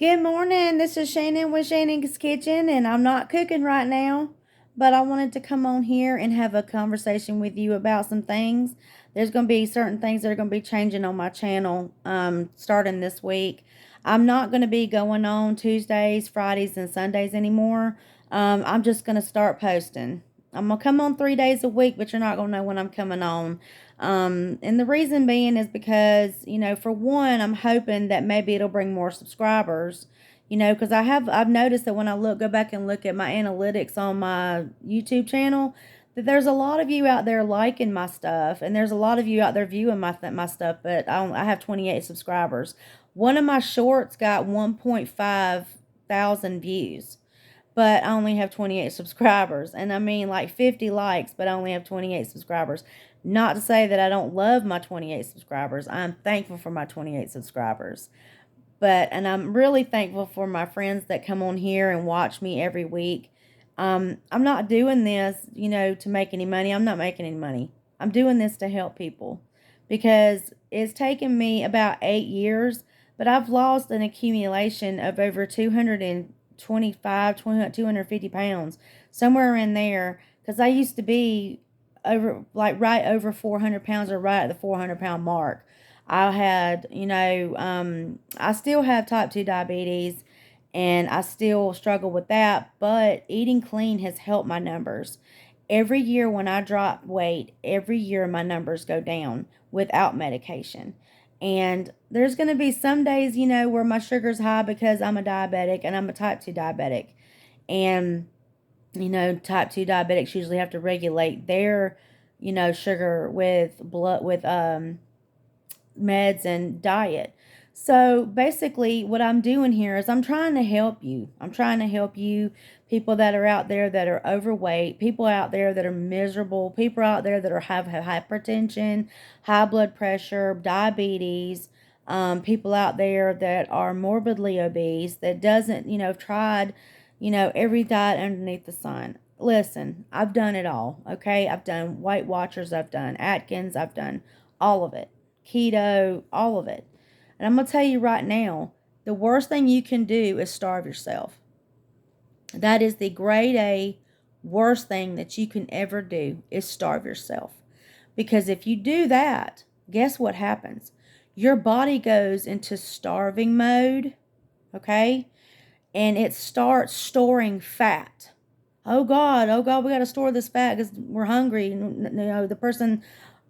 Good morning. This is Shannon with Shannon's Kitchen, and I'm not cooking right now, but I wanted to come on here and have a conversation with you about some things. There's going to be certain things that are going to be changing on my channel starting this week. I'm not going to be going on Tuesdays, Fridays, and Sundays anymore. I'm just going to start posting. I'm going to come on 3 days a week, but you're not going to know when I'm coming on. And the reason being is because, for one, I'm hoping that maybe it'll bring more subscribers, because I've noticed that when go back and look at my analytics on my YouTube channel, that there's a lot of you out there liking my stuff, and there's a lot of you out there viewing my stuff, but I have 28 subscribers. One of my shorts got 1.5 thousand views, but I only have 28 subscribers. And I mean, like 50 likes, but I only have 28 subscribers. Not to say that I don't love my 28 subscribers. I'm thankful for my 28 subscribers. And I'm really thankful for my friends that come on here and watch me every week. I'm not doing this, to make any money. I'm not making any money. I'm doing this to help people because it's taken me about 8 years, but I've lost an accumulation of over 250 pounds, somewhere in there, because I used to be right over 400 pounds, or right at the 400-pound mark. I had, I still have type 2 diabetes, and I still struggle with that, but eating clean has helped my numbers. Every year when I drop weight, every year my numbers go down without medication. And there's going to be some days, where my sugar's high because I'm a diabetic and I'm a type 2 diabetic. And, type 2 diabetics usually have to regulate their, sugar with meds and diet. So basically, what I'm doing here is I'm trying to help you. I'm trying to help you, people that are out there that are overweight, people out there that are miserable, people out there that have hypertension, high blood pressure, diabetes, people out there that are morbidly obese, that doesn't, tried, every diet underneath the sun. Listen, I've done it all, okay? I've done Weight Watchers, I've done Atkins, I've done all of it, keto, all of it. And I'm going to tell you right now, the worst thing you can do is starve yourself. That is the grade A worst thing that you can ever do, is starve yourself. Because if you do that, guess what happens? Your body goes into starving mode, okay? And it starts storing fat. Oh God, we got to store this fat because we're hungry.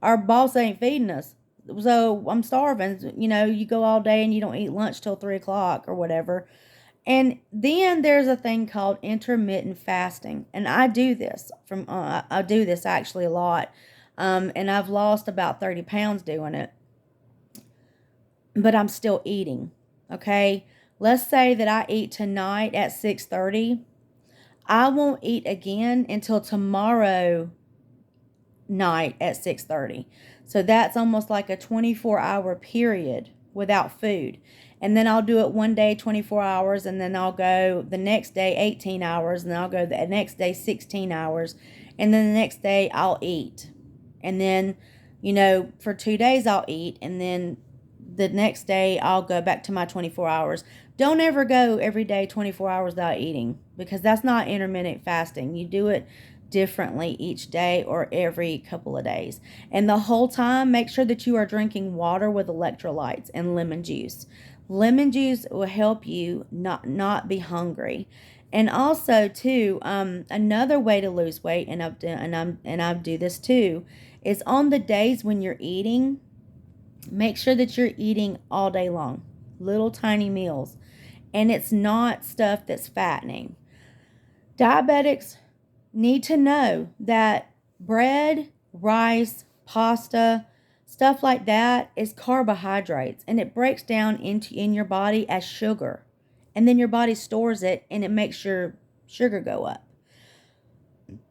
Our boss ain't feeding us. So I'm starving. You go all day and you don't eat lunch till 3 o'clock or whatever. And then there's a thing called intermittent fasting. And I do this I do this actually a lot. And I've lost about 30 pounds doing it. But I'm still eating. Okay. Let's say that I eat tonight at 6:30. I won't eat again until tomorrow night at 6:30. So that's almost like a 24-hour period without food. And then I'll do it one day 24 hours, and then I'll go the next day 18 hours, and then I'll go the next day 16 hours, and then the next day I'll eat. And then, for 2 days I'll eat, and then the next day I'll go back to my 24 hours. Don't ever go every day 24 hours without eating, because that's not intermittent fasting. You do it differently each day or every couple of days. And the whole time, make sure that you are drinking water with electrolytes and lemon juice. Lemon juice will help you not be hungry. And also too, another way to lose weight, and I do this too, is on the days when you're eating, make sure that you're eating all day long, little tiny meals, and it's not stuff that's fattening. Diabetics need to know that bread, rice, pasta, stuff like that is carbohydrates, and it breaks down in your body as sugar, and then your body stores it, and it makes your sugar go up.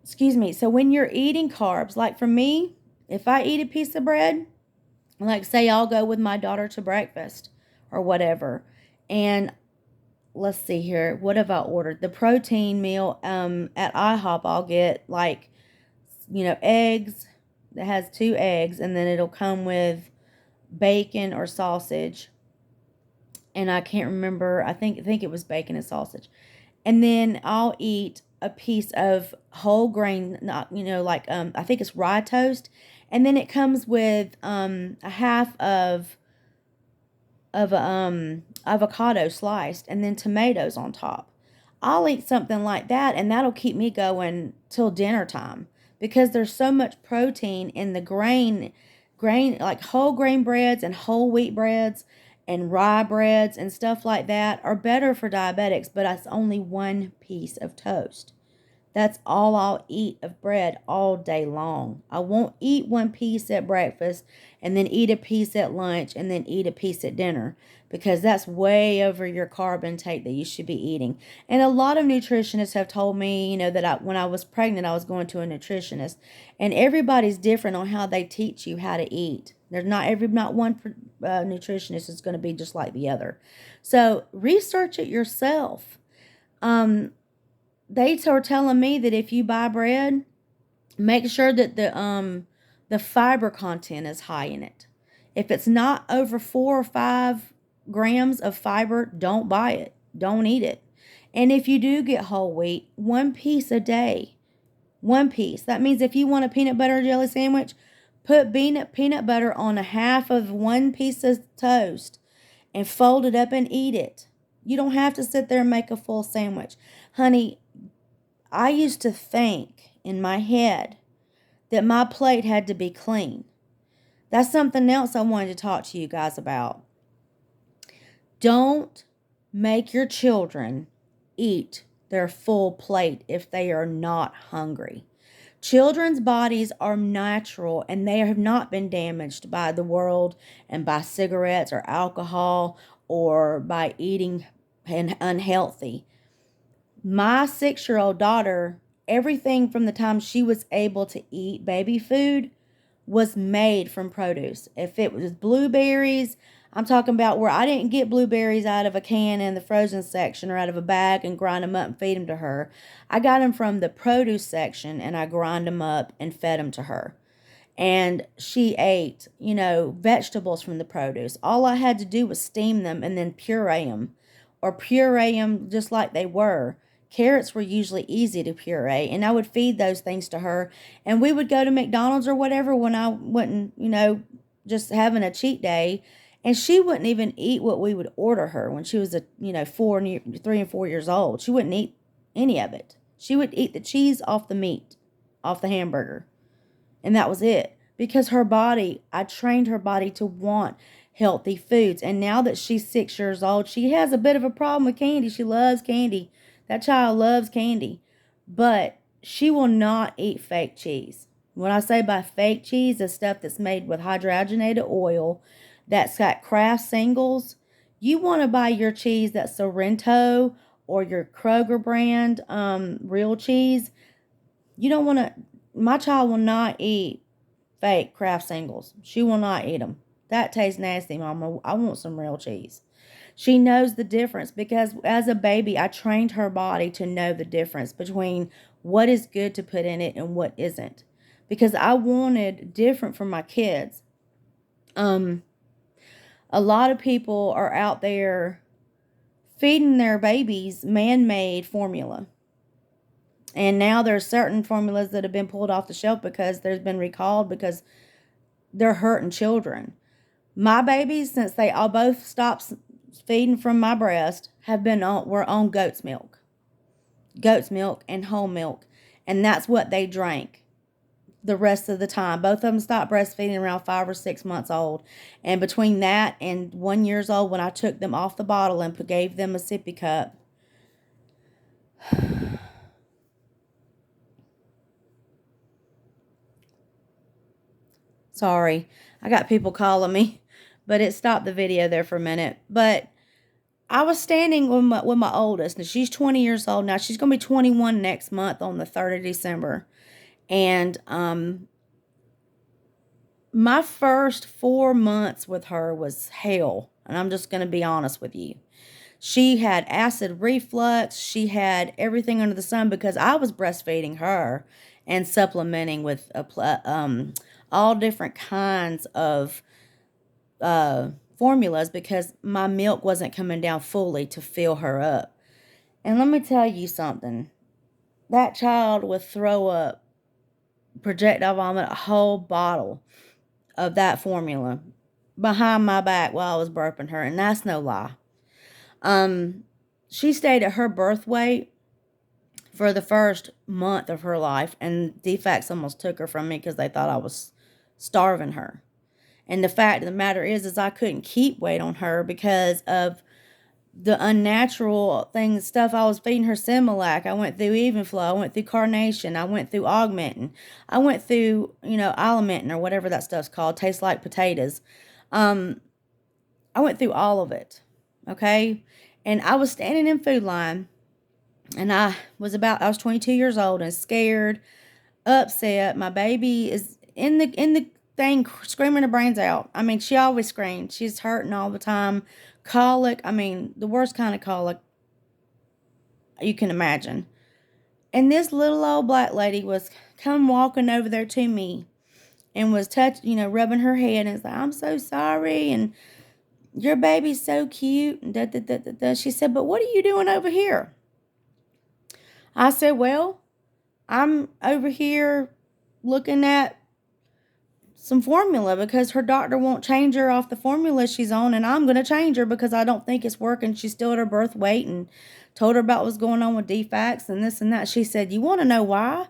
Excuse me. So when you're eating carbs, like for me, if I eat a piece of bread, like say I'll go with my daughter to breakfast or whatever, and let's see here, what have I ordered? The protein meal at IHOP, I'll get eggs. That has 2 eggs, and then it'll come with bacon or sausage. and I can't remember. I think it was bacon and sausage. And then I'll eat a piece of whole grain, not like I think it's rye toast, and then it comes with a half of avocado sliced, and then tomatoes on top. I'll eat something like that, and that'll keep me going till dinner time because there's so much protein in the grain like whole grain breads and whole wheat breads and rye breads and stuff like that are better for diabetics, but that's only one piece of toast. That's all I'll eat of bread all day long. I won't eat one piece at breakfast and then eat a piece at lunch and then eat a piece at dinner because that's way over your carb intake that you should be eating. And a lot of nutritionists have told me, that when I was pregnant, I was going to a nutritionist, and everybody's different on how they teach you how to eat. There's not one nutritionist is going to be just like the other. So research it yourself. Um, they were telling me that if you buy bread, make sure that the fiber content is high in it. If it's not over 4 or 5 grams of fiber, don't buy it. Don't eat it. And if you do get whole wheat, one piece a day. One piece. That means if you want a peanut butter and jelly sandwich, put peanut butter on a half of one piece of toast and fold it up and eat it. You don't have to sit there and make a full sandwich. Honey, I used to think in my head that my plate had to be clean. That's something else I wanted to talk to you guys about. Don't make your children eat their full plate if they are not hungry. Children's bodies are natural and they have not been damaged by the world and by cigarettes or alcohol or by eating unhealthy. My 6-year-old daughter, everything from the time she was able to eat baby food was made from produce. If it was blueberries, I'm talking about where I didn't get blueberries out of a can in the frozen section or out of a bag and grind them up and feed them to her. I got them from the produce section and I grind them up and fed them to her. And she ate, vegetables from the produce. All I had to do was steam them and then puree them or puree them just like they were. Carrots were usually easy to puree, and I would feed those things to her. And we would go to McDonald's or whatever when I wasn't, just having a cheat day. And she wouldn't even eat what we would order her when she was 3 and 4 years old. She wouldn't eat any of it. She would eat the cheese off the meat, off the hamburger. And that was it. Because I trained her body to want healthy foods. And now that she's 6 years old, she has a bit of a problem with candy. She loves candy. That child loves candy. But she will not eat fake cheese. When I say by fake cheese, the stuff that's made with hydrogenated oil, that's got Kraft singles. You want to buy your cheese that's Sorrento or your Kroger brand real cheese. You don't want to. My child will not eat fake Kraft singles. She will not eat them. That tastes nasty, Mama. I want some real cheese. She knows the difference because as a baby, I trained her body to know the difference between what is good to put in it and what isn't. Because I wanted different for my kids. A lot of people are out there feeding their babies man-made formula. And now there's certain formulas that have been pulled off the shelf because there's been recalled because they're hurting children. My babies, since they all both stopped feeding from my breast, were on goat's milk and whole milk, and that's what they drank the rest of the time. Both of them stopped breastfeeding around 5 or 6 months old, and between that and 1 year old, when I took them off the bottle and gave them a sippy cup. Sorry, I got people calling me, but it stopped the video there for a minute. But I was standing with my oldest, and she's 20 years old now. She's going to be 21 next month on the 3rd of December. And my first 4 months with her was hell. And I'm just going to be honest with you. She had acid reflux. She had everything under the sun because I was breastfeeding her and supplementing with all different kinds of formulas because my milk wasn't coming down fully to fill her up. And let me tell you something. That child would throw up projectile vomit a whole bottle of that formula behind my back while I was burping her, and that's no lie. She stayed at her birth weight for the first month of her life, and DFACS almost took her from me because they thought I was starving her. And the fact of the matter is I couldn't keep weight on her because of the unnatural things, stuff I was feeding her. Similac. I went through Evenflow. I went through Carnation. I went through Augmentin. I went through, Alimentin or whatever that stuff's called. Tastes like potatoes. I went through all of it. Okay. And I was standing in food line, and I was 22 years old and scared, upset. My baby is in the thing screaming her brains out. I mean, she always screams. She's hurting all the time. Colic. I mean, the worst kind of colic you can imagine. And this little old black lady was come walking over there to me and was rubbing her head and was like, "I'm so sorry, and your baby's so cute." And da, da, da, da, da. She said, "But what are you doing over here?" I said, "Well, I'm over here looking at some formula because her doctor won't change her off the formula she's on, and I'm going to change her because I don't think it's working." She's still at her birth weight, and told her about what's going on with DFACS and this and that. She said, "You want to know why?"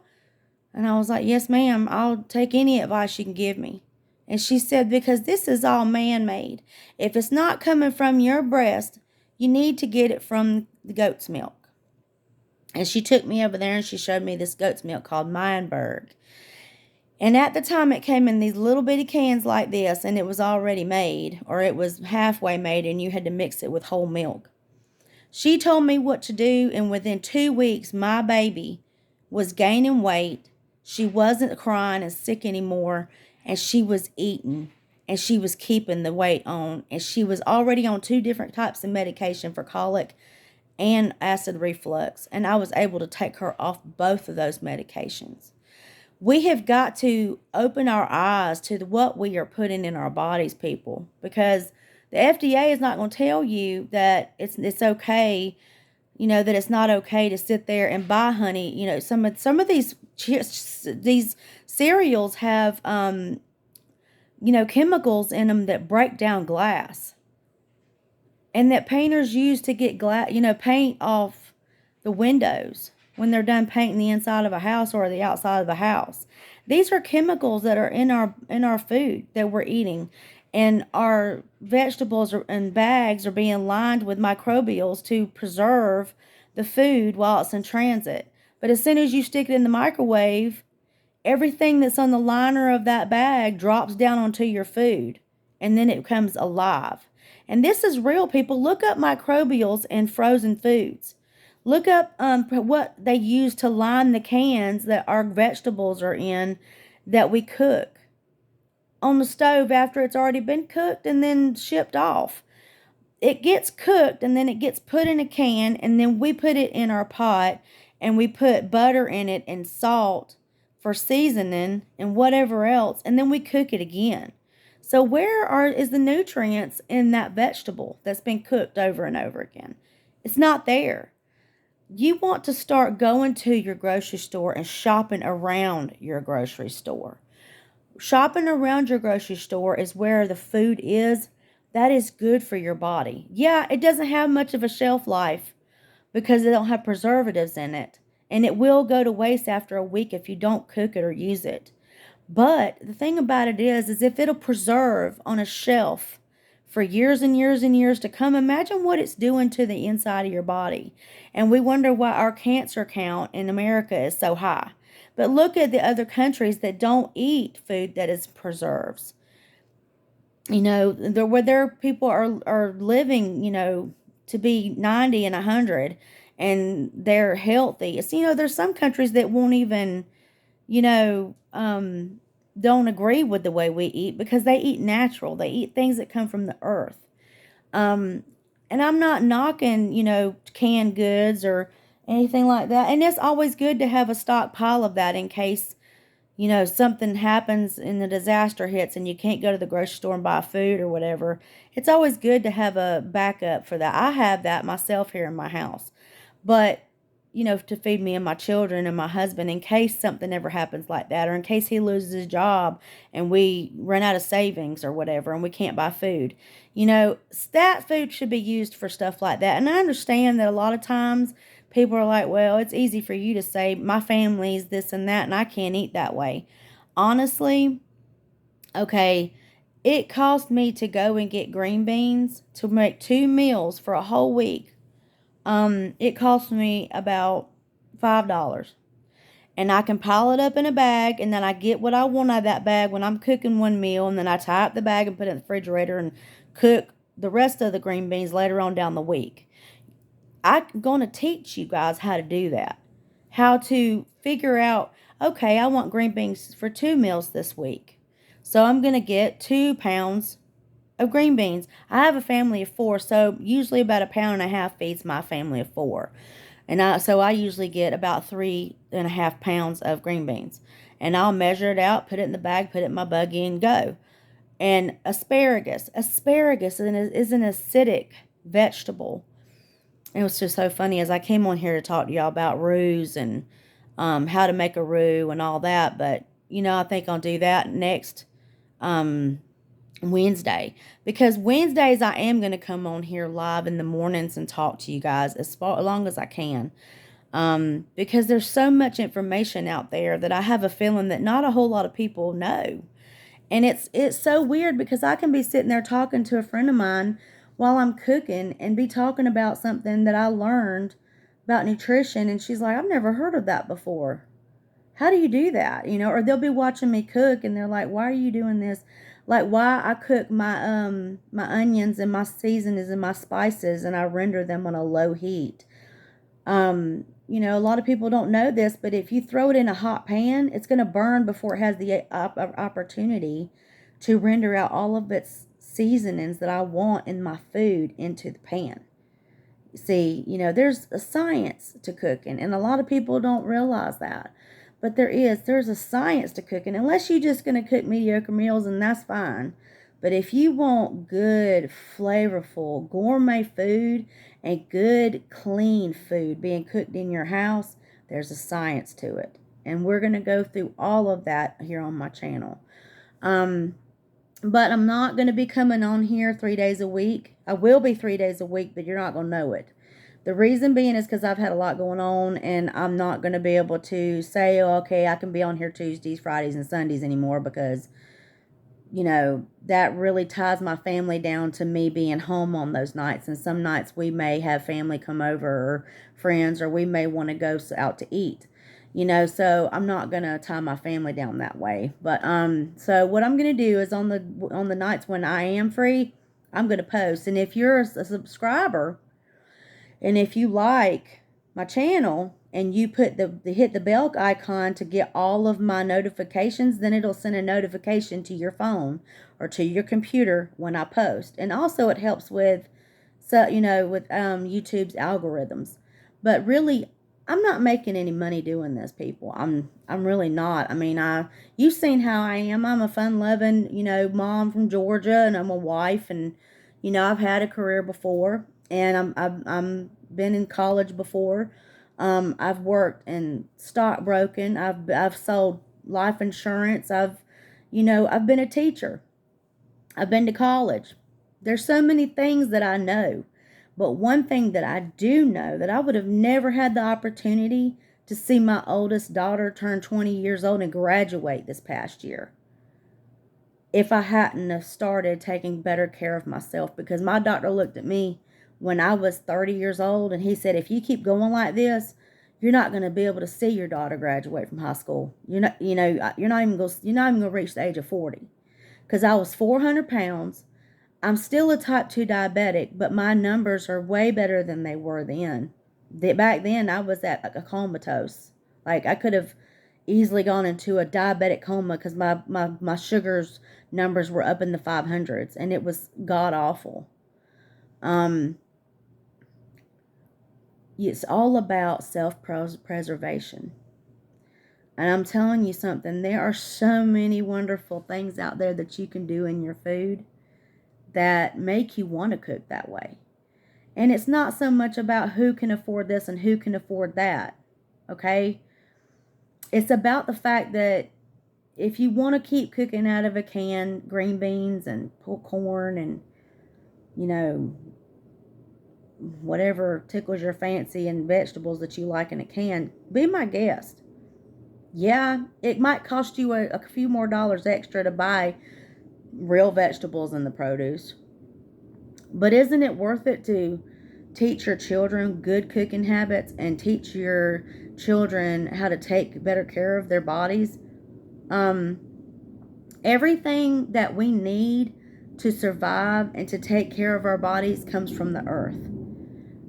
And I was like, "Yes, ma'am. I'll take any advice you can give me." And she said, "Because this is all man-made. If it's not coming from your breast, you need to get it from the goat's milk." And she took me over there and she showed me this goat's milk called Meinberg. And at the time, it came in these little bitty cans like this, and it was already made, or it was halfway made, and you had to mix it with whole milk. She told me what to do, and within 2 weeks, my baby was gaining weight. She wasn't crying and sick anymore, and she was eating, and she was keeping the weight on, and she was already on 2 different types of medication for colic and acid reflux, and I was able to take her off both of those medications. We have got to open our eyes to what we are putting in our bodies, people, because the FDA is not going to tell you that it's okay, that it's not okay to sit there and buy honey. Some of these cereals have chemicals in them that break down glass, and that painters use to get paint off the windows when they're done painting the inside of a house or the outside of the house. These are chemicals that are in our food that we're eating, and our vegetables and bags are being lined with microbials to preserve the food while it's in transit. But as soon as you stick it in the microwave, everything that's on the liner of that bag drops down onto your food, and then it becomes alive. And this is real, people. Look up microbials in frozen foods. Look up what they use to line the cans that our vegetables are in that we cook on the stove after it's already been cooked and then shipped off. It gets cooked and then it gets put in a can, and then we put it in our pot and we put butter in it and salt for seasoning and whatever else, and then we cook it again. So is the nutrients in that vegetable that's been cooked over and over again? It's not there. You want to start going to your grocery store and shopping around your grocery store. Shopping around your grocery store is where the food is. That is good for your body. Yeah, it doesn't have much of a shelf life because they don't have preservatives in it. And it will go to waste after a week if you don't cook it or use it. But the thing about it is if it'll preserve on a shelf for years and years and years to come, imagine what it's doing to the inside of your body. And we wonder why our cancer count in America is so high. But look at the other countries that don't eat food that is preserves. Where their people are living, to be 90 and 100, and they're healthy. It's, there's some countries that won't even, don't agree with the way we eat because they eat natural. They eat things that come from the earth. And I'm not knocking, canned goods or anything like that. And it's always good to have a stockpile of that in case, something happens and the disaster hits and you can't go to the grocery store and buy food or whatever, it's always good to have a backup for that. I have that myself here in my house. But, to feed me and my children and my husband in case something ever happens like that, or in case he loses his job and we run out of savings or whatever and we can't buy food. That food should be used for stuff like that. And I understand that a lot of times people are like, well, it's easy for you to say, my family's this and that, and I can't eat that way. Honestly, okay, it cost me to go and get green beans to make 2 meals for a whole week. It cost me about $5. And I can pile it up in a bag, and then I get what I want out of that bag when I'm cooking one meal, and then I tie up the bag and put it in the refrigerator and cook the rest of the green beans later on down the week. I'm going to teach you guys how to do that. How to figure out, okay, I want green beans for 2 meals this week. So I'm going to get 2 pounds of green beans. I have a family of 4, so usually about a pound and a half feeds my family of 4. So I usually get about 3.5 pounds of green beans. And I'll measure it out, put it in the bag, put it in my buggy, and go. And asparagus. Asparagus is an acidic vegetable. It was just so funny as I came on here to talk to y'all about roux and how to make a roux and all that. But, I think I'll do that next Wednesday, because Wednesdays I am going to come on here live in the mornings and talk to you guys as long as I can, because there's so much information out there that I have a feeling that not a whole lot of people know. And it's so weird because I can be sitting there talking to a friend of mine while I'm cooking and be talking about something that I learned about nutrition, and she's like, I've never heard of that before. How do you do that? Or they'll be watching me cook and they're like, why are you doing this? Like, why I cook my onions and my seasonings and my spices and I render them on a low heat. A lot of people don't know this, but if you throw it in a hot pan, it's going to burn before it has the opportunity to render out all of its seasonings that I want in my food into the pan. See, there's a science to cooking, and a lot of people don't realize that. But there's a science to cooking, unless you're just going to cook mediocre meals, and that's fine. But if you want good, flavorful, gourmet food and good, clean food being cooked in your house, there's a science to it. And we're going to go through all of that here on my channel. But I'm not going to be coming on here 3 days a week. I will be 3 days a week, but you're not going to know it. The reason being is because I've had a lot going on, and I'm not going to be able to say, oh, okay, I can be on here Tuesdays, Fridays, and Sundays anymore, because, that really ties my family down to me being home on those nights. And some nights we may have family come over, or friends, or we may want to go out to eat. So I'm not going to tie my family down that way. But so what I'm going to do is on the nights when I am free, I'm going to post. And if you're a subscriber, and if you like my channel and you hit the bell icon to get all of my notifications, then it'll send a notification to your phone or to your computer when I post. And also it helps with YouTube's algorithms. But really, I'm not making any money doing this, people. I'm really not. I mean, you've seen how I am. I'm a fun-loving, mom from Georgia, and I'm a wife, and I've had a career before, and I'm been in college before. I've worked in stockbroking. I've sold life insurance. I've been a teacher. I've been to college. There's so many things that I know. But one thing that I do know, that I would have never had the opportunity to see my oldest daughter turn 20 years old and graduate this past year, if I hadn't have started taking better care of myself. Because my doctor looked at me when I was 30 years old, and he said, if you keep going like this, you're not going to be able to see your daughter graduate from high school. You're not even going to reach the age of 40. Because I was 400 pounds. I'm still a type 2 diabetic, but my numbers are way better than they were then. Back then, I was at a comatose. Like, I could have easily gone into a diabetic coma because my sugars numbers were up in the 500s, and it was god awful. It's all about self-preservation. And I'm telling you something, there are so many wonderful things out there that you can do in your food that make you want to cook that way. And it's not so much about who can afford this and who can afford that. Okay? It's about the fact that if you want to keep cooking out of a can, green beans and pulled corn and, you know, whatever tickles your fancy and vegetables that you like in a can, be my guest. Yeah, it might cost you a few more dollars extra to buy real vegetables in the produce. But isn't it worth it to teach your children good cooking habits and teach your children how to take better care of their bodies? Um, Everything that we need to survive and to take care of our bodies comes from the earth.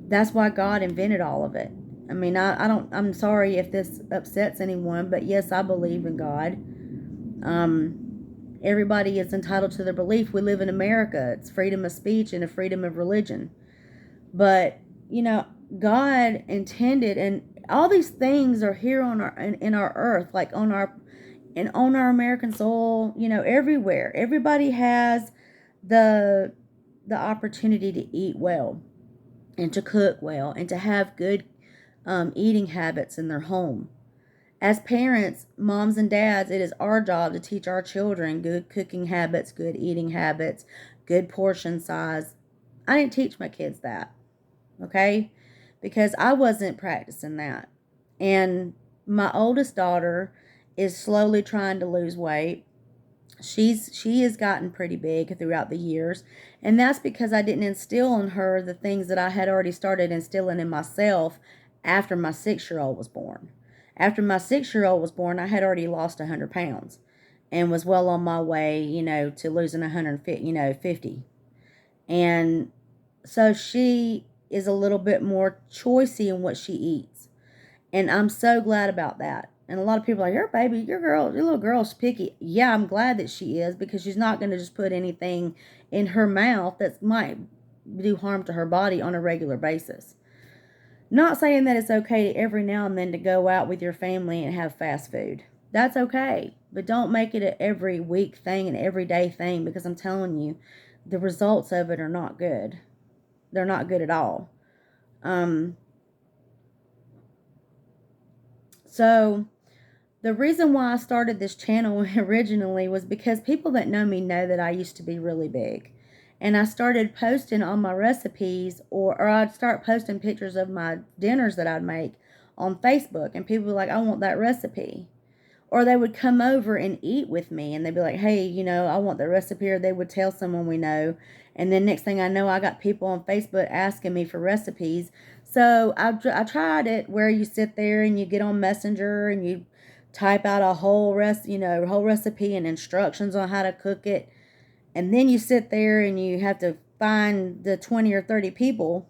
That's why God invented all of it. I mean, I'm sorry if this upsets anyone, but yes, I believe in God. Everybody is entitled to their belief. We live in America. It's freedom of speech and a freedom of religion. But, God intended, and all these things are here on in our earth, like on our American soil, everywhere. Everybody has the opportunity to eat well and to cook well and to have good eating habits in their home. As parents, moms and dads, it is our job to teach our children good cooking habits, good eating habits, good portion size. I didn't teach my kids that, okay? Because I wasn't practicing that. And my oldest daughter is slowly trying to lose weight. She has gotten pretty big throughout the years, and that's because I didn't instill in her the things that I had already started instilling in myself after my 6-year-old was born. After my 6-year-old was born, I had already lost 100 pounds and was well on my way, to losing 150, 50. And so she is a little bit more choicey in what she eats. And I'm so glad about that. And a lot of people are like, your little girl's picky. Yeah, I'm glad that she is, because she's not going to just put anything in her mouth that might do harm to her body on a regular basis. Not saying that it's okay every now and then to go out with your family and have fast food. That's okay. But don't make it an every week thing, an everyday thing, because I'm telling you, the results of it are not good. They're not good at all. So the reason why I started this channel originally was because people that know me know that I used to be really big. And I started posting on my recipes, or I'd start posting pictures of my dinners that I'd make on Facebook. And people were like, I want that recipe. Or they would come over and eat with me, and they'd be like, hey, I want the recipe. Or they would tell someone we know. And then next thing I know, I got people on Facebook asking me for recipes. So I tried it where you sit there and you get on Messenger and you type out a whole recipe and instructions on how to cook it. And then you sit there and you have to find the 20 or 30 people.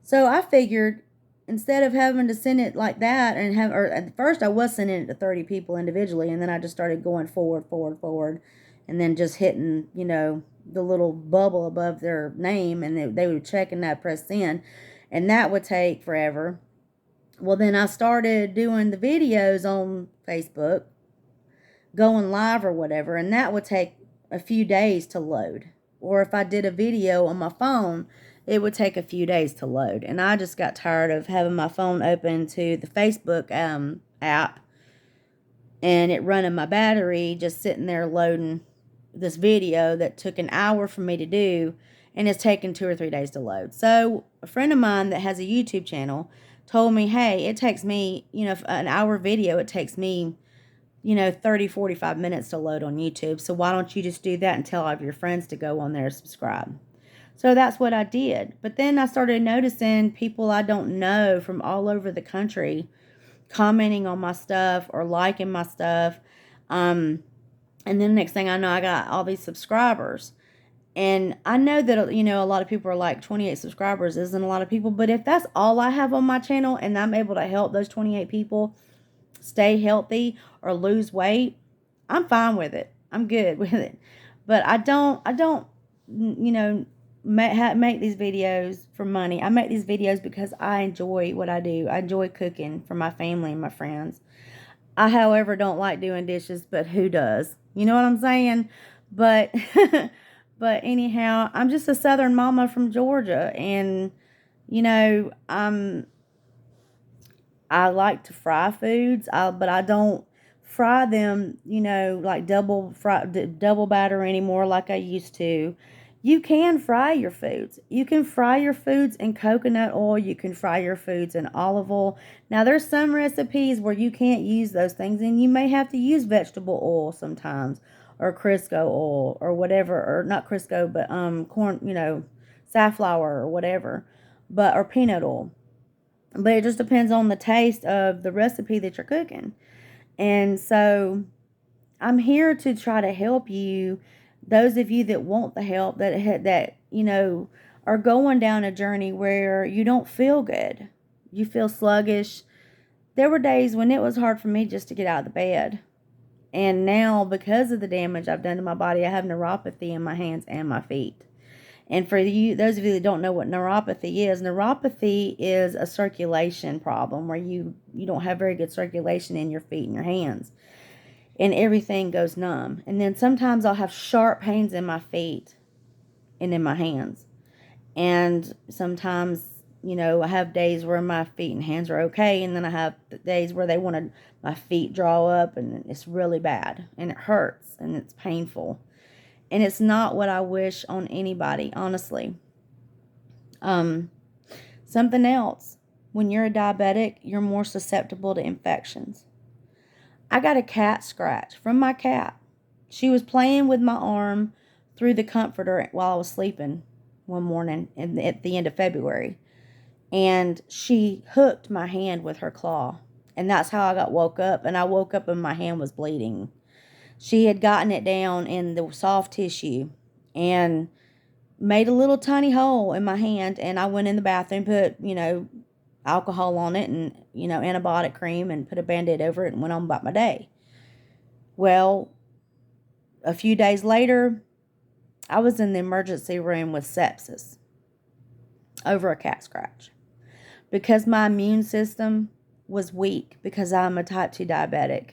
So I figured, instead of having to send it like that or at first I was sending it to 30 people individually, and then I just started going forward, and then just hitting, the little bubble above their name, and they would check and that press send, and that would take forever. Well, then I started doing the videos on Facebook, going live or whatever, and that would take a few days to load. Or if I did a video on my phone, it would take a few days to load. And I just got tired of having my phone open to the Facebook app and it running my battery, just sitting there loading this video that took an hour for me to do, and it's taken 2 or 3 days to load. So a friend of mine that has a YouTube channel told me, hey, it takes me, an hour video, it takes me 30, 45 minutes to load on YouTube. So why don't you just do that and tell all of your friends to go on there and subscribe? So that's what I did. But then I started noticing people I don't know from all over the country commenting on my stuff or liking my stuff. And then next thing I know, I got all these subscribers. And I know that, a lot of people are like, 28 subscribers isn't a lot of people. But if that's all I have on my channel and I'm able to help those 28 people stay healthy or lose weight, I'm fine with it. I'm good with it. But I don't, make these videos for money. I make these videos because I enjoy what I do. I enjoy cooking for my family and my friends. I, however, don't like doing dishes, but who does? You know what I'm saying? But, but anyhow, I'm just a Southern mama from Georgia, and I like to fry foods, but I don't fry them, like double batter anymore like I used to. You can fry your foods. You can fry your foods in coconut oil. You can fry your foods in olive oil. Now, there's some recipes where you can't use those things, and you may have to use vegetable oil sometimes, or Crisco oil, or whatever, or not Crisco, but corn, safflower or whatever, or peanut oil. But it just depends on the taste of the recipe that you're cooking. And so I'm here to try to help you, those of you that want the help, that are going down a journey where you don't feel good. You feel sluggish. There were days when it was hard for me just to get out of the bed. And now, because of the damage I've done to my body, I have neuropathy in my hands and my feet. And for you, those of you that don't know what neuropathy is a circulation problem where you don't have very good circulation in your feet and your hands, and everything goes numb. And then sometimes I'll have sharp pains in my feet and in my hands. And sometimes, I have days where my feet and hands are okay, and then I have days where my feet draw up, and it's really bad, and it hurts, and it's painful. And it's not what I wish on anybody, honestly. Something else. When you're a diabetic, you're more susceptible to infections. I got a cat scratch from my cat. She was playing with my arm through the comforter while I was sleeping one morning at the end of February. And she hooked my hand with her claw. And that's how I got woke up. And I woke up and my hand was bleeding. She had gotten it down in the soft tissue and made a little tiny hole in my hand. And I went in the bathroom, put, alcohol on it and, antibiotic cream, and put a Band-Aid over it and went on about my day. Well, a few days later, I was in the emergency room with sepsis over a cat scratch because my immune system was weak because I'm a type 2 diabetic.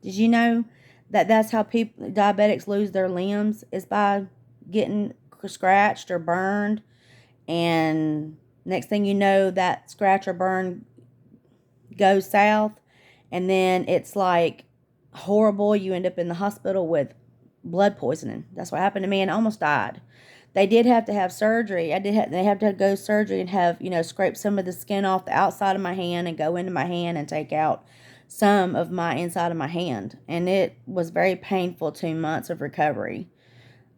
Did you know that that's how diabetics lose their limbs, is by getting scratched or burned? And next thing you know, that scratch or burn goes south, and then it's like horrible. You end up in the hospital with blood poisoning. That's what happened to me, and I almost died. They did have to have surgery. They have to go surgery and have, scrape some of the skin off the outside of my hand and go into my hand and take out some of my inside of my hand. And it was very painful 2 months of recovery.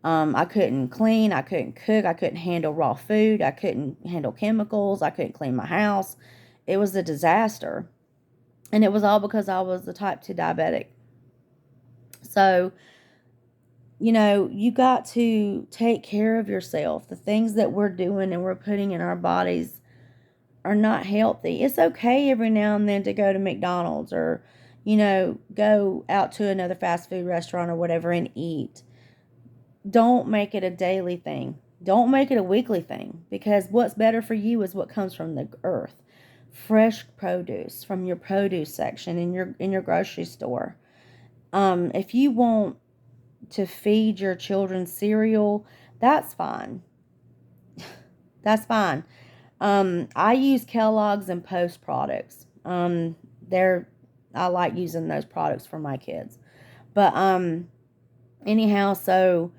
I couldn't clean. I couldn't cook. I couldn't handle raw food. I couldn't handle chemicals. I couldn't clean my house. It was a disaster. And it was all because I was a type 2 diabetic. So, you got to take care of yourself. The things that we're doing and we're putting in our bodies are not healthy. It's okay every now and then to go to McDonald's or, go out to another fast food restaurant or whatever and eat. Don't make it a daily thing. Don't make it a weekly thing, because what's better for you is what comes from the earth. Fresh produce from your produce section in your grocery store. If you want to feed your children cereal, that's fine. That's fine. I use Kellogg's and Post products. I like using those products for my kids. But anyhow, so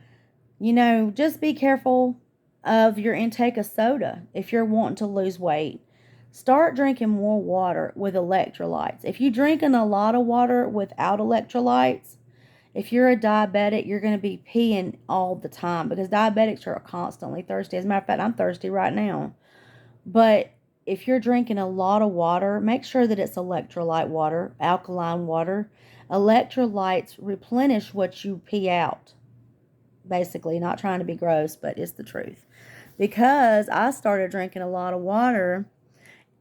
just be careful of your intake of soda. If you're wanting to lose weight, start drinking more water with electrolytes. If you're drinking a lot of water without electrolytes, if you're a diabetic, you're going to be peeing all the time, because diabetics are constantly thirsty. As a matter of fact, I'm thirsty right now. But if you're drinking a lot of water, make sure that it's electrolyte water, alkaline water. Electrolytes replenish what you pee out. Basically, not trying to be gross, but it's the truth. Because I started drinking a lot of water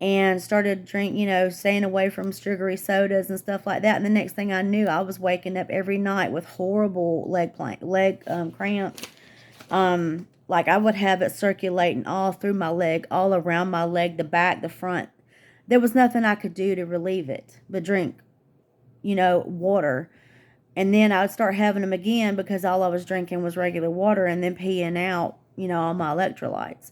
and started staying away from sugary sodas and stuff like that. And the next thing I knew, I was waking up every night with horrible leg cramps. Like I would have it circulating all through my leg, all around my leg, the back, the front. There was nothing I could do to relieve it but drink water. And then I would start having them again because all I was drinking was regular water and then peeing out, all my electrolytes.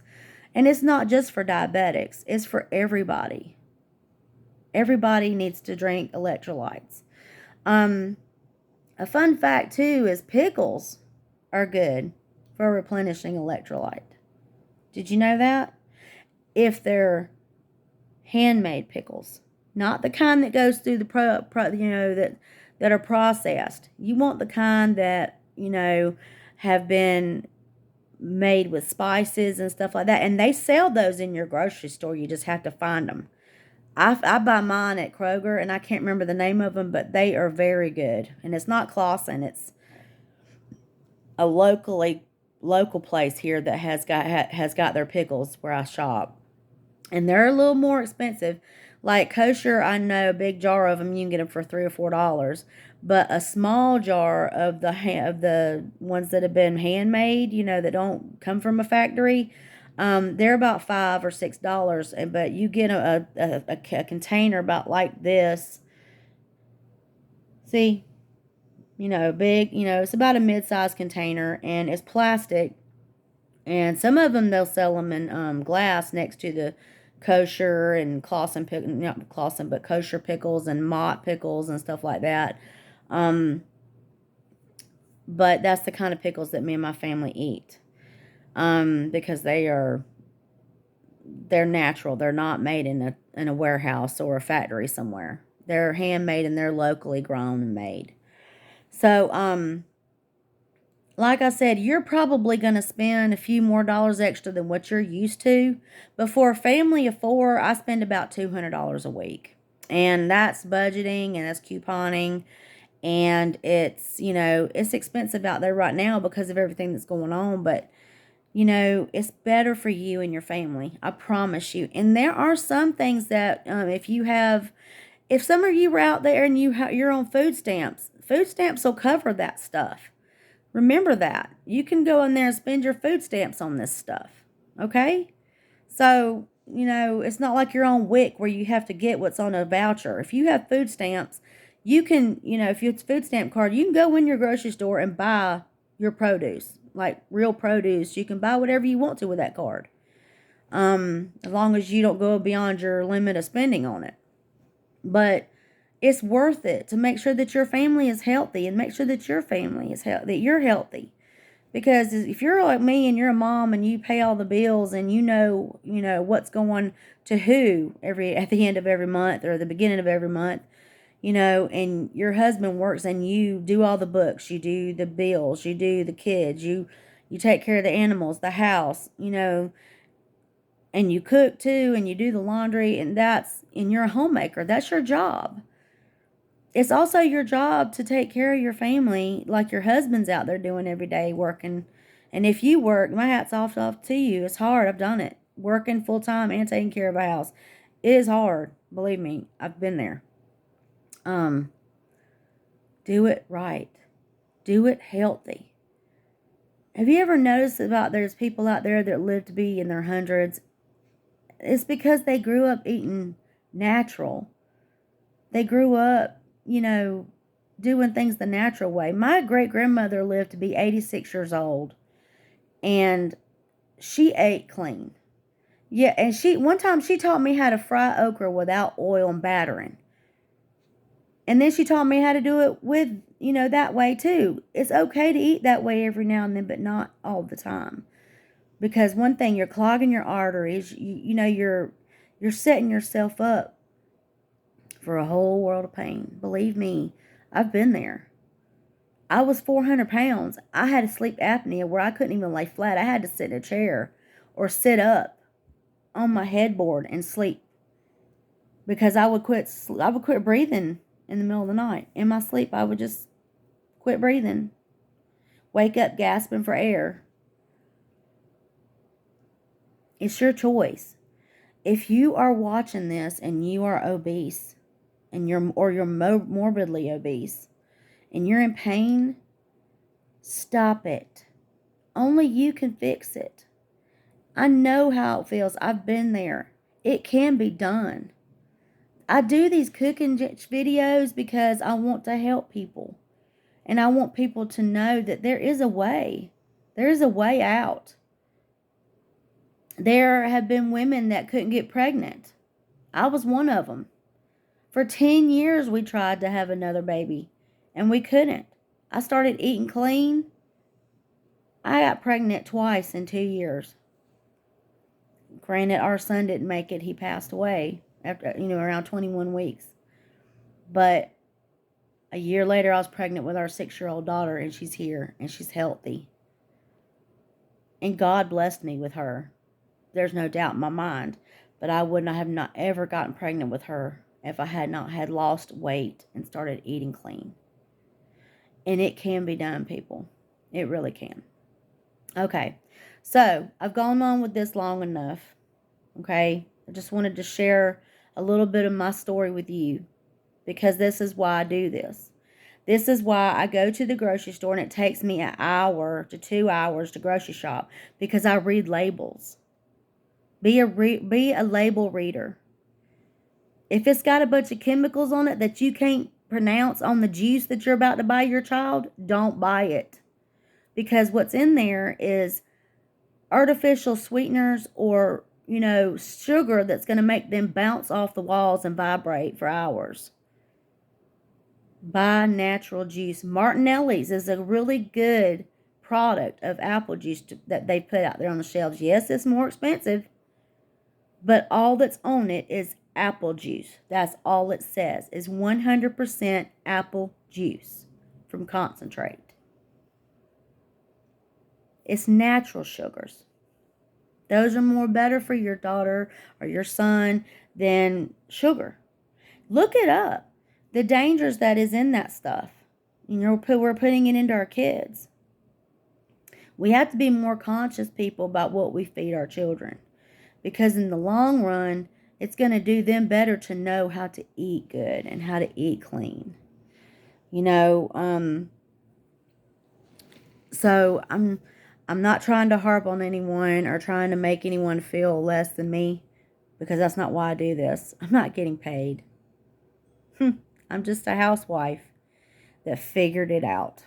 And it's not just for diabetics, it's for everybody. Everybody needs to drink electrolytes. A fun fact, too, is pickles are good for replenishing electrolyte. Did you know that? If they're handmade pickles, not the kind that goes through the that are processed. You want the kind that have been made with spices and stuff like that, and they sell those in your grocery store. You just have to find them. I buy mine at Kroger, and I can't remember the name of them, but they are very good. And it's not Clausen; it's a local place here that has got their pickles where I shop, and they're a little more expensive. Like kosher, I know a big jar of them you can get them for $3 or $4, but a small jar of the ones that have been handmade, that don't come from a factory, they're about $5 or $6. But you get a container about like this. See, big. It's about a mid-sized container, and it's plastic. And some of them they'll sell them in glass next to the kosher and Clausen not Clausen, but kosher pickles and Mott pickles and stuff like that. Um, but that's the kind of pickles that me and my family eat. Because they're natural. They're not made in a warehouse or a factory somewhere. They're handmade and they're locally grown and made. So, like I said, you're probably going to spend a few more dollars extra than what you're used to. But for a family of four, I spend about $200 a week. And that's budgeting and that's couponing. And it's expensive out there right now because of everything that's going on. But, it's better for you and your family. I promise you. And there are some things that if some of you were out there and you're on food stamps will cover that stuff. Remember that. You can go in there and spend your food stamps on this stuff. Okay? So, it's not like you're on WIC where you have to get what's on a voucher. If you have food stamps, you can, if it's a food stamp card, you can go in your grocery store and buy your produce, like real produce. You can buy whatever you want to with that card. As long as you don't go beyond your limit of spending on it. But it's worth it to make sure that your family is healthy and make sure that your family is healthy, that you're healthy. Because if you're like me and you're a mom and you pay all the bills and you know what's going to who at the end of every month or the beginning of every month, and your husband works and you do all the books, you do the bills, you do the kids, you take care of the animals, the house, and you cook too and you do the laundry, and you're a homemaker. That's your job. It's also your job to take care of your family like your husband's out there doing every day working. And if you work, my hat's off to you. It's hard. I've done it. Working full time and taking care of a house. It is hard. Believe me, I've been there. Do it right. Do it healthy. Have you ever noticed there's people out there that live to be in their hundreds? It's because they grew up eating natural. They grew up doing things the natural way. My great-grandmother lived to be 86 years old, and she ate clean. Yeah, and one time she taught me how to fry okra without oil and battering. And then she taught me how to do it with, that way too. It's okay to eat that way every now and then, but not all the time. Because one thing, you're clogging your arteries, you're setting yourself up for a whole world of pain. Believe me, I've been there. I was 400 pounds. I had a sleep apnea where I couldn't even lay flat. I had to sit in a chair or sit up on my headboard and sleep because I would quit breathing in the middle of the night. In my sleep, I would just quit breathing, wake up gasping for air. It's your choice. If you are watching this and you are obese, and you're morbidly obese and you're in pain, stop it. Only you can fix it. I know how it feels. I've been there. It can be done. I do these cooking videos because I want to help people. And I want people to know that there is a way. There is a way out. There have been women that couldn't get pregnant. I was one of them. For 10 years, we tried to have another baby, and we couldn't. I started eating clean. I got pregnant twice in 2 years. Granted, our son didn't make it. He passed away after, around 21 weeks. But a year later, I was pregnant with our 6-year-old daughter, and she's here, and she's healthy. And God blessed me with her. There's no doubt in my mind. But I would not have not ever gotten pregnant with her if I had not had lost weight and started eating clean. And it can be done, people. It really can. Okay. So, I've gone on with this long enough. Okay. I just wanted to share a little bit of my story with you, because this is why I do this. This is why I go to the grocery store and it takes me an hour to 2 hours to grocery shop, because I read labels. Be a label reader. If it's got a bunch of chemicals on it that you can't pronounce on the juice that you're about to buy your child, don't buy it. Because what's in there is artificial sweeteners or, sugar that's going to make them bounce off the walls and vibrate for hours. Buy natural juice. Martinelli's is a really good product of apple juice that they put out there on the shelves. Yes, it's more expensive, but all that's on it is apple juice. That's all it says, is 100% apple juice from concentrate. It's natural sugars. Those are more better for your daughter or your son than sugar. Look it up. The dangers that is in that stuff. We're putting it into our kids. We have to be more conscious, people, about what we feed our children. Because in the long run, it's going to do them better to know how to eat good and how to eat clean. So I'm not trying to harp on anyone or trying to make anyone feel less than me, because that's not why I do this. I'm not getting paid. I'm just a housewife that figured it out.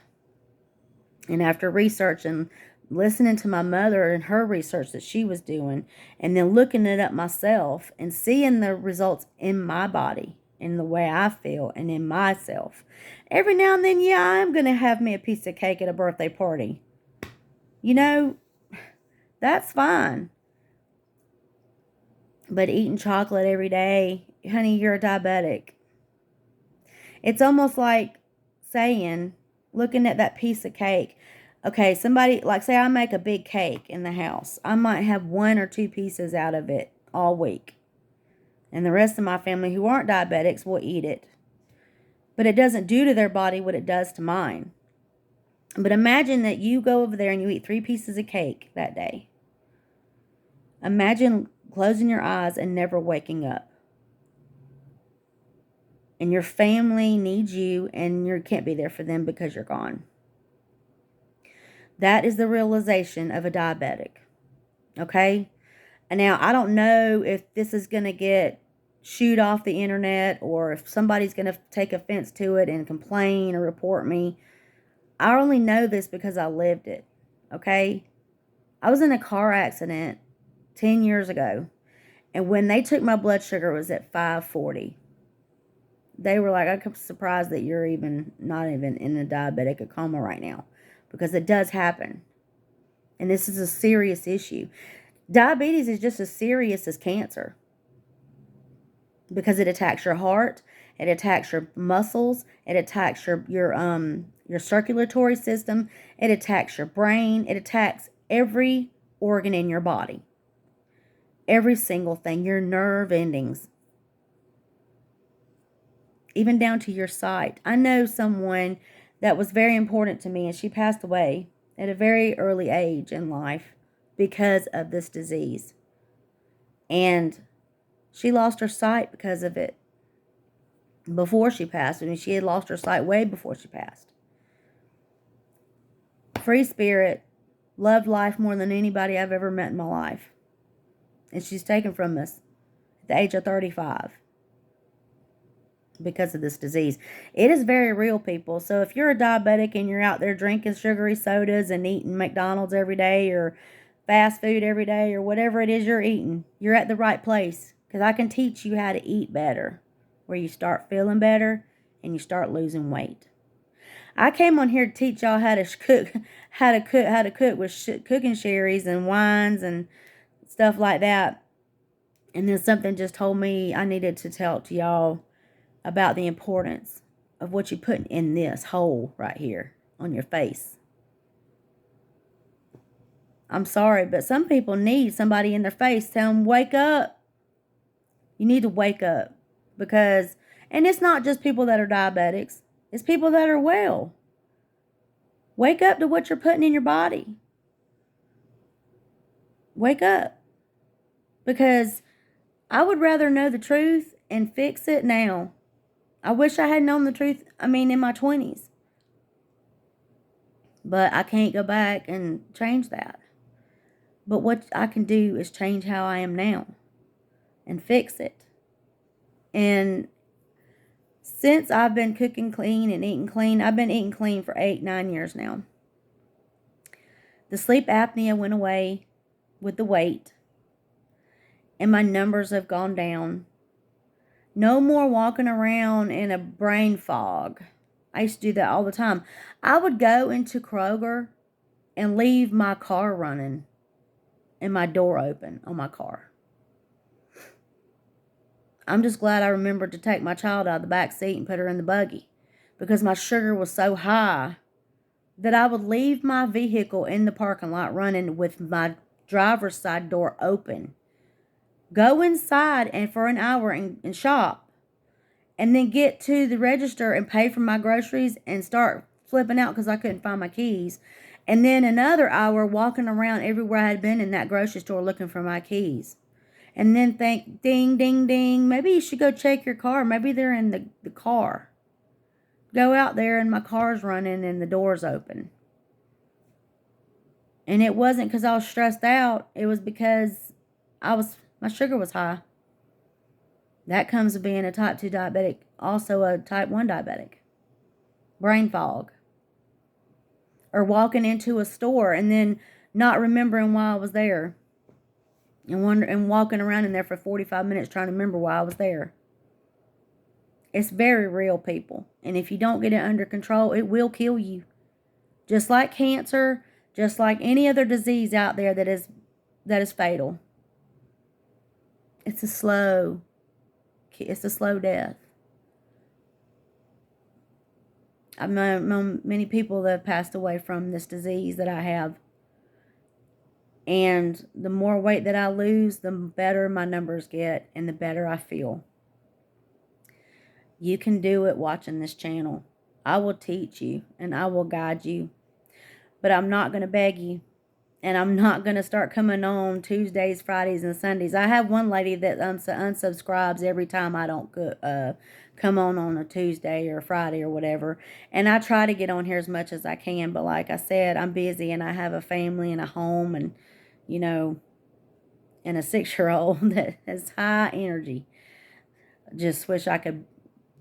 And after researching, listening to my mother and her research that she was doing, and then looking it up myself and seeing the results in my body, in the way I feel, and in myself. Every now and then, yeah, I'm going to have me a piece of cake at a birthday party. That's fine. But eating chocolate every day, honey, you're a diabetic. It's almost like saying, looking at that piece of cake. Okay, somebody, like say I make a big cake in the house. I might have 1 or 2 pieces out of it all week. And the rest of my family who aren't diabetics will eat it. But it doesn't do to their body what it does to mine. But imagine that you go over there and you eat 3 pieces of cake that day. Imagine closing your eyes and never waking up. And your family needs you, and you can't be there for them because you're gone. That is the realization of a diabetic. Okay? And now, I don't know if this is going to get shoot off the internet, or if somebody's going to take offense to it and complain or report me. I only know this because I lived it. Okay? I was in a car accident 10 years ago. And when they took my blood sugar, it was at 540. They were like, I'm surprised that you're not even in a diabetic coma right now. Because it does happen. And this is a serious issue. Diabetes is just as serious as cancer. Because it attacks your heart. It attacks your muscles. It attacks your circulatory system. It attacks your brain. It attacks every organ in your body. Every single thing. Your nerve endings. Even down to your sight. I know someone that was very important to me, and she passed away at a very early age in life because of this disease. And she lost her sight because of it before she passed. I mean, she had lost her sight way before she passed. Free spirit, loved life more than anybody I've ever met in my life. And she's taken from us at the age of 35. because of this disease. It is very real, people. So if you're a diabetic and you're out there drinking sugary sodas and eating McDonald's every day or fast food every day or whatever it is you're eating, you're at the right place, because I can teach you how to eat better, where you start feeling better and you start losing weight. I came on here to teach y'all how to cook, how to cook with cooking sherries and wines and stuff like that. And then something just told me I needed to talk to y'all about the importance of what you put in this hole right here on your face. I'm sorry, but some people need somebody in their face tell them, wake up. You need to wake up. Because, and it's not just people that are diabetics, it's people that are well. Wake up to what you're putting in your body. Wake up. Because I would rather know the truth and fix it now. I wish I had known the truth, in my 20s. But I can't go back and change that. But what I can do is change how I am now and fix it. And since I've been cooking clean and eating clean, I've been eating clean for 8-9 years now. The sleep apnea went away with the weight, and my numbers have gone down. No more walking around in a brain fog. I used to do that all the time. I would go into Kroger and leave my car running and my door open on my car. I'm just glad I remembered to take my child out of the back seat and put her in the buggy, because my sugar was so high that I would leave my vehicle in the parking lot running with my driver's side door open. Go inside and for an hour and shop, and then get to the register and pay for my groceries and start flipping out because I couldn't find my keys. And then another hour walking around everywhere I had been in that grocery store looking for my keys. And then think, ding, ding, ding, maybe you should go check your car. Maybe they're in the car. Go out there and my car's running and the door's open. And it wasn't because I was stressed out. It was because my sugar was high. That comes with being a type 2 diabetic, also a type 1 diabetic. Brain fog. Or walking into a store and then not remembering why I was there. And walking around in there for 45 minutes trying to remember why I was there. It's very real, people. And if you don't get it under control, it will kill you. Just like cancer, just like any other disease out there that is fatal. It's a slow death. I've known many people that have passed away from this disease that I have. And the more weight that I lose, the better my numbers get and the better I feel. You can do it watching this channel. I will teach you and I will guide you. But I'm not going to beg you. And I'm not going to start coming on Tuesdays, Fridays, and Sundays. I have one lady that unsubscribes every time I don't come on a Tuesday or Friday or whatever. And I try to get on here as much as I can. But like I said, I'm busy and I have a family and a home and, and a 6-year-old that has high energy. Just wish I could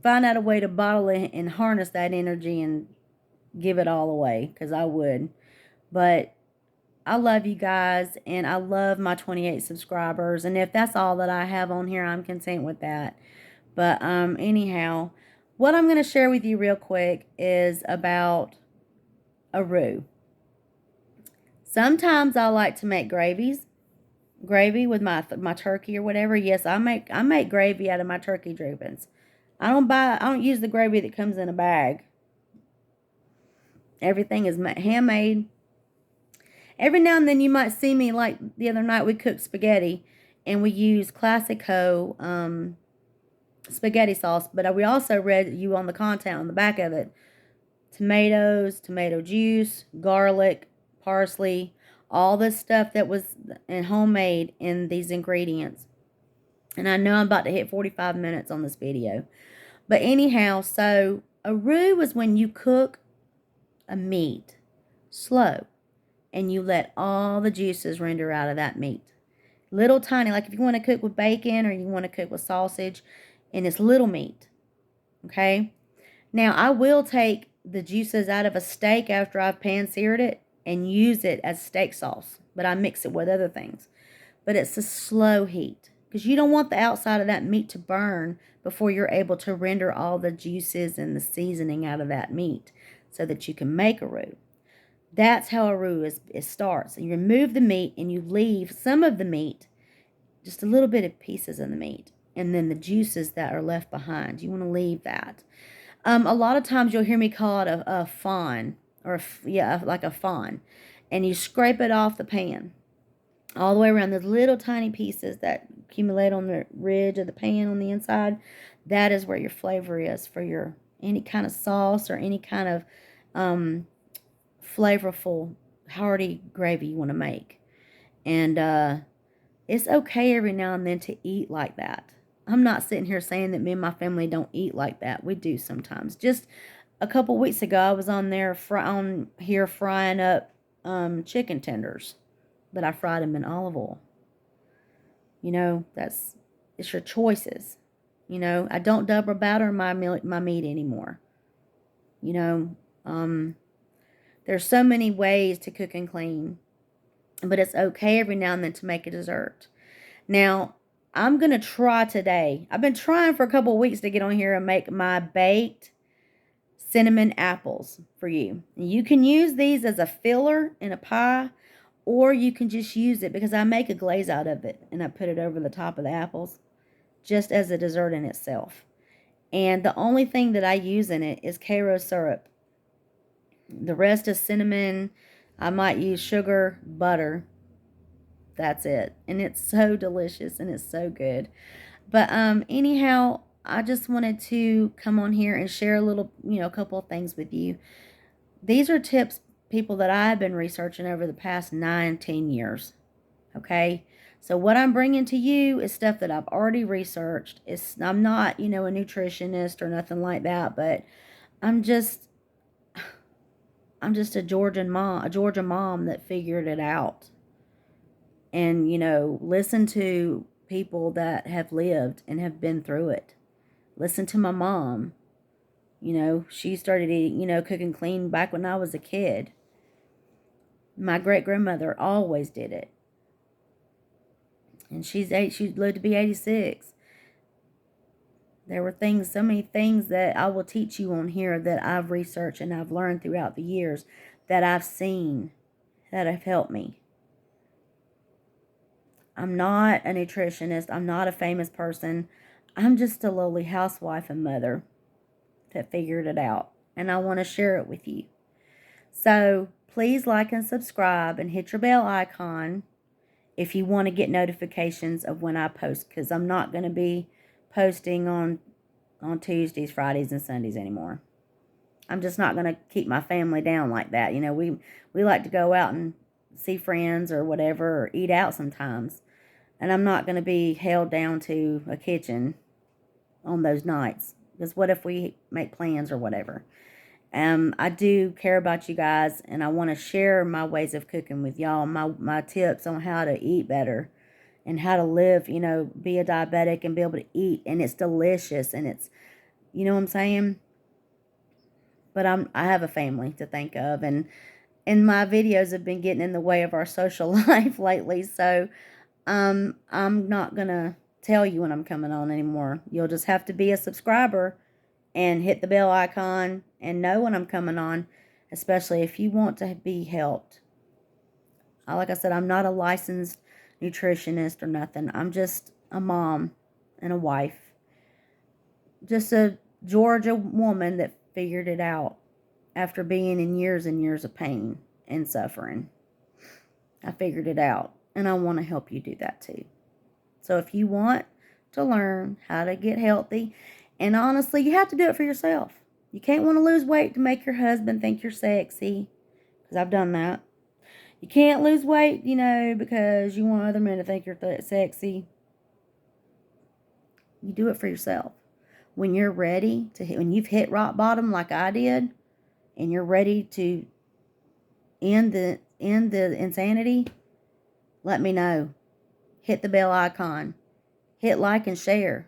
find out a way to bottle it and harness that energy and give it all away, because I would. But I love you guys, and I love my 28 subscribers. And if that's all that I have on here, I'm content with that. But anyhow, what I'm going to share with you real quick is about a roux. Sometimes I like to make gravy with my turkey or whatever. Yes, I make gravy out of my turkey drippings. I don't use the gravy that comes in a bag. Everything is handmade. Every now and then you might see me, like the other night we cooked spaghetti and we used Classico spaghetti sauce, but we also read you on the content on the back of it. Tomatoes, tomato juice, garlic, parsley, all this stuff that was homemade in these ingredients. And I know I'm about to hit 45 minutes on this video. But anyhow, so a roux is when you cook a meat slow and you let all the juices render out of that meat. Little tiny, like if you want to cook with bacon or you want to cook with sausage, and it's little meat. Okay. Now, I will take the juices out of a steak after I've pan-seared it and use it as steak sauce, but I mix it with other things. But it's a slow heat because you don't want the outside of that meat to burn before you're able to render all the juices and the seasoning out of that meat so that you can make a roux. That's how a roux it starts. You remove the meat and you leave some of the meat, just a little bit of pieces of the meat, and then the juices that are left behind. You want to leave that. A lot of times you'll hear me call it a fawn, or yeah, like a fawn, and you scrape it off the pan all the way around. The little tiny pieces that accumulate on the ridge of the pan on the inside. That is where your flavor is for your any kind of sauce or any kind of um, flavorful, hearty gravy you want to make. And it's okay every now and then to eat like that. I'm not sitting here saying that me and my family don't eat like that. We do sometimes. Just a couple weeks ago, I was on there on here frying up chicken tenders, but I fried them in olive oil. You know, it's your choices. You know, I don't double batter my meat anymore. You know, there's so many ways to cook and clean, but it's okay every now and then to make a dessert. Now, I'm going to try today. I've been trying for a couple of weeks to get on here and make my baked cinnamon apples for you. You can use these as a filler in a pie, or you can just use it because I make a glaze out of it and I put it over the top of the apples just as a dessert in itself. And the only thing that I use in it is Karo syrup. The rest is cinnamon. I might use sugar, butter. That's it. And it's so delicious and it's so good. But anyhow, I just wanted to come on here and share a little, a couple of things with you. These are tips, people, that I've been researching over the past 9-10 years. Okay? So what I'm bringing to you is stuff that I've already researched. I'm not, a nutritionist or nothing like that, but I'm just a Georgia mom that figured it out. And, listen to people that have lived and have been through it. Listen to my mom. She started eating, cooking clean back when I was a kid. My great-grandmother always did it. And she lived to be 86. There were so many things that I will teach you on here that I've researched and I've learned throughout the years that I've seen that have helped me. I'm not a nutritionist. I'm not a famous person. I'm just a lowly housewife and mother that figured it out. And I want to share it with you. So please like and subscribe and hit your bell icon if you want to get notifications of when I post. Because I'm not going to be posting on Tuesdays, Fridays, and Sundays anymore. I'm just not going to keep my family down like that. We like to go out and see friends or whatever, or eat out sometimes. And I'm not going to be held down to a kitchen on those nights. Because what if we make plans or whatever? I do care about you guys, and I want to share my ways of cooking with y'all, my tips on how to eat better and how to live, be a diabetic and be able to eat. And it's delicious, and it's, you know what I'm saying? But I have a family to think of, and my videos have been getting in the way of our social life lately, so I'm not going to tell you when I'm coming on anymore. You'll just have to be a subscriber and hit the bell icon and know when I'm coming on, especially if you want to be helped. Like I said, I'm not a licensed nutritionist or nothing. I'm just a mom and a wife. Just a Georgia woman that figured it out after being in years and years of pain and suffering. I figured it out, and I want to help you do that too. So if you want to learn how to get healthy, and honestly, you have to do it for yourself. You can't want to lose weight to make your husband think you're sexy, because I've done that. You can't lose weight, because you want other men to think you're sexy. You do it for yourself. When you're ready when you've hit rock bottom like I did, and you're ready to end the insanity, let me know. Hit the bell icon. Hit like and share.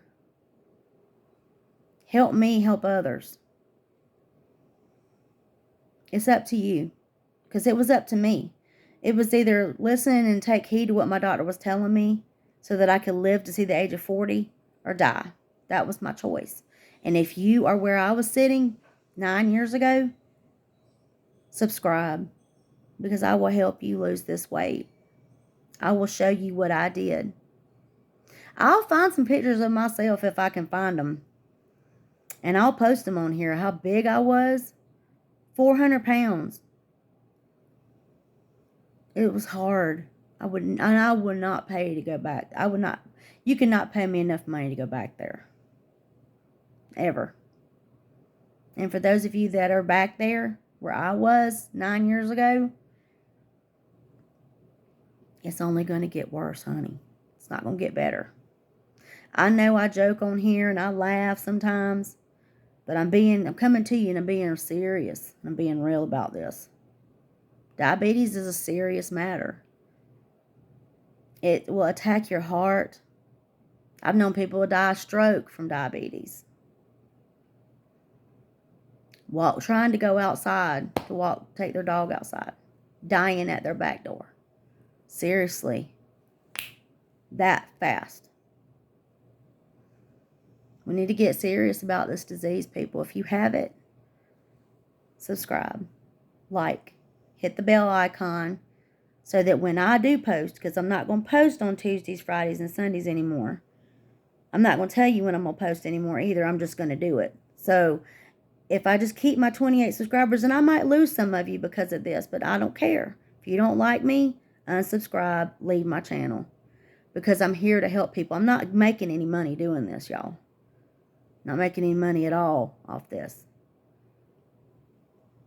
Help me help others. It's up to you. Because it was up to me. It was either listen and take heed to what my doctor was telling me so that I could live to see the age of 40 or die. That was my choice. And if you are where I was sitting 9 years ago, subscribe, because I will help you lose this weight. I will show you what I did. I'll find some pictures of myself if I can find them. And I'll post them on here. How big I was. 400 pounds. It was hard. I would not pay to go back. I would not. You cannot pay me enough money to go back there. Ever. And for those of you that are back there where I was 9 years ago, it's only going to get worse, honey. It's not going to get better. I know I joke on here and I laugh sometimes, but I'm coming to you and I'm being serious. I'm being real about this. Diabetes is a serious matter. It will attack your heart. I've known people who die of stroke from diabetes. Trying to go outside, take their dog outside, dying at their back door. Seriously. That fast. We need to get serious about this disease, people. If you have it, subscribe, like, hit the bell icon so that when I do post, because I'm not going to post on Tuesdays, Fridays, and Sundays anymore. I'm not going to tell you when I'm going to post anymore either. I'm just going to do it. So if I just keep my 28 subscribers, and I might lose some of you because of this, but I don't care. If you don't like me, unsubscribe, leave my channel. Because I'm here to help people. I'm not making any money doing this, y'all. Not making any money at all off this.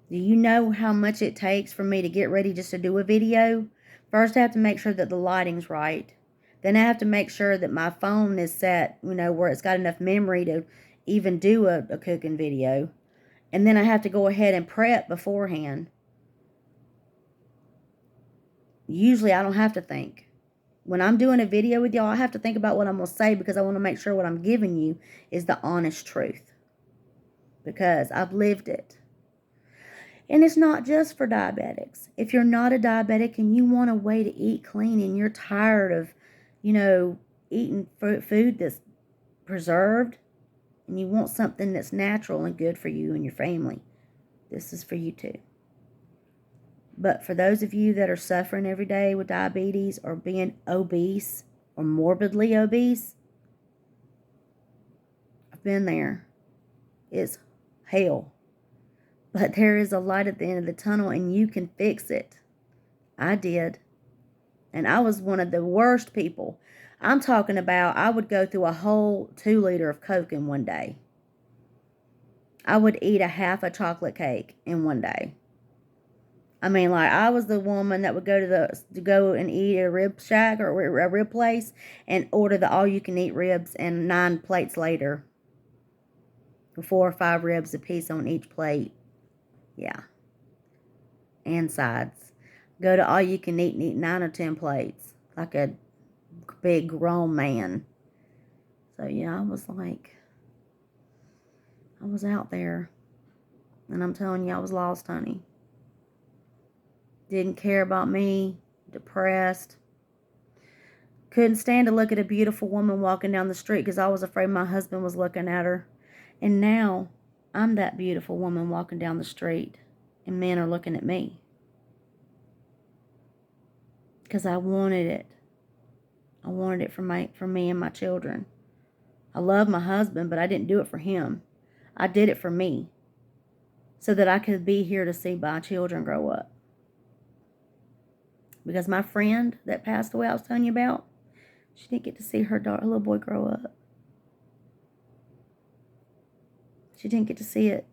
Do you know how much it takes for me to get ready just to do a video? First, I have to make sure that the lighting's right. Then I have to make sure that my phone is set, where it's got enough memory to even do a cooking video. And then I have to go ahead and prep beforehand. Usually, I don't have to think. When I'm doing a video with y'all, I have to think about what I'm going to say because I want to make sure what I'm giving you is the honest truth. Because I've lived it. And it's not just for diabetics. If you're not a diabetic and you want a way to eat clean and you're tired of, eating food that's preserved and you want something that's natural and good for you and your family, this is for you too. But for those of you that are suffering every day with diabetes or being obese or morbidly obese, I've been there. It's hell. But there is a light at the end of the tunnel and you can fix it. I did. And I was one of the worst people. I'm talking about I would go through a whole 2 liter of Coke in one day. I would eat a half a chocolate cake in one day. I mean, I was the woman that would go to go and eat at a rib shack or a rib place and order the all-you-can-eat ribs, and 9 plates later, 4 or 5 ribs a piece on each plate. Yeah. And sides. Go to all-you-can-eat and eat 9 or 10 plates like a big grown man. So, yeah, I was out there. And I'm telling you, I was lost, honey. Didn't care about me. Depressed. Couldn't stand to look at a beautiful woman walking down the street because I was afraid my husband was looking at her. And now, I'm that beautiful woman walking down the street. And men are looking at me. Because I wanted it. I wanted it for me and my children. I love my husband, but I didn't do it for him. I did it for me. So that I could be here to see my children grow up. Because my friend that passed away I was telling you about, she didn't get to see her little boy grow up. She didn't get to see it.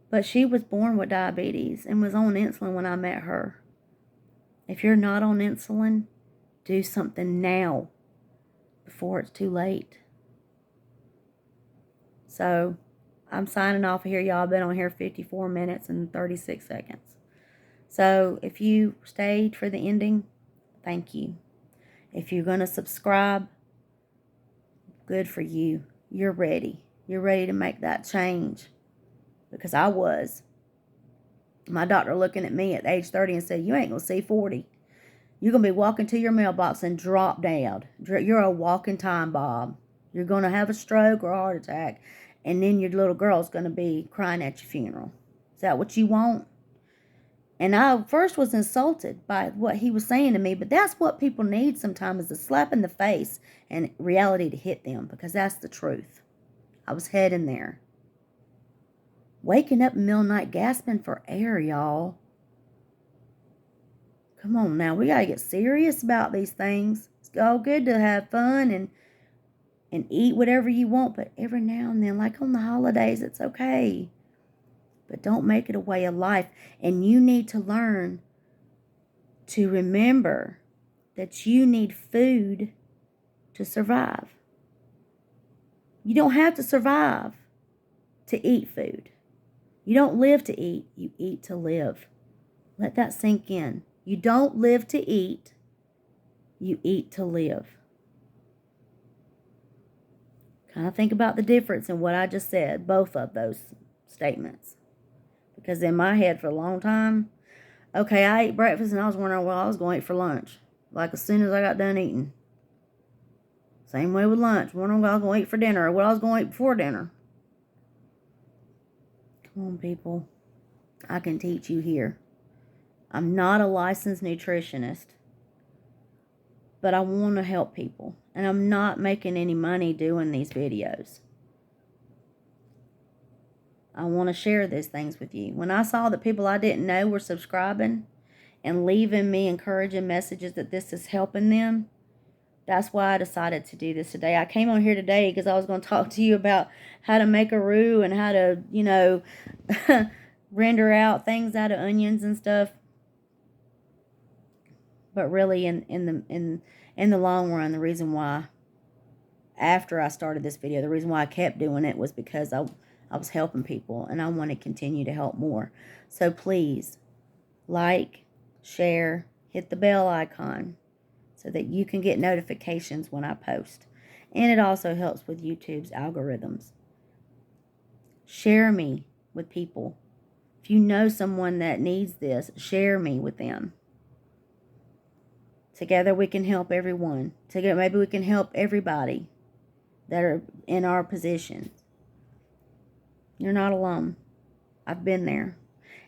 But she was born with diabetes and was on insulin when I met her. If you're not on insulin, do something now before it's too late. So, I'm signing off here, y'all. I've been on here 54 minutes and 36 seconds. So, if you stayed for the ending, thank you. If you're going to subscribe, good for you. you're ready. You're ready to make that change. Because I was. My doctor looking at me at age 30 and said, you ain't going to see 40. You're going to be walking to your mailbox and drop dead. You're a walking time bomb. You're going to have a stroke or a heart attack. And then your little girl's going to be crying at your funeral. Is that what you want? And I first was insulted by what he was saying to me, but that's what people need sometimes, is a slap in the face and reality to hit them, because that's the truth. I was heading there. Waking up in the middle of the night gasping for air, y'all. Come on now, we got to get serious about these things. It's all good to have fun and eat whatever you want, but every now and then, like on the holidays, it's okay. But don't make it a way of life. And you need to learn to remember that you need food to survive. You don't have to survive to eat food. You don't live to eat. You eat to live. Let that sink in. You don't live to eat. You eat to live. Kind of think about the difference in what I just said, both of those statements. Because in my head for a long time, okay, I ate breakfast and I was wondering what I was going to eat for lunch. Like as soon as I got done eating. Same way with lunch. Wondering what I was going to eat for dinner or what I was going to eat before dinner. Come on, people. I can teach you here. I'm not a licensed nutritionist. But I want to help people. And I'm not making any money doing these videos. I want to share these things with you. When I saw that people I didn't know were subscribing and leaving me encouraging messages that this is helping them, that's why I decided to do this today. I came on here today because I was going to talk to you about how to make a roux and how to, render out things out of onions and stuff. But really, in the long run, the reason why, after I started this video, the reason why I kept doing it was because I was helping people, and I want to continue to help more. So please, like, share, hit the bell icon so that you can get notifications when I post. And it also helps with YouTube's algorithms. Share me with people. If you know someone that needs this, share me with them. Together we can help everyone. Together maybe we can help everybody that are in our position. You're not alone. I've been there.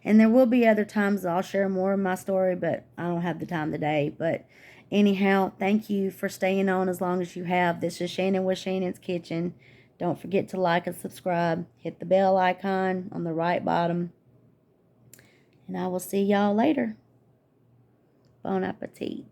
And there will be other times I'll share more of my story, but I don't have the time today. But anyhow, thank you for staying on as long as you have. This is Shannon with Shannon's Kitchen. Don't forget to like and subscribe. Hit the bell icon on the right bottom. And I will see y'all later. Bon appetit.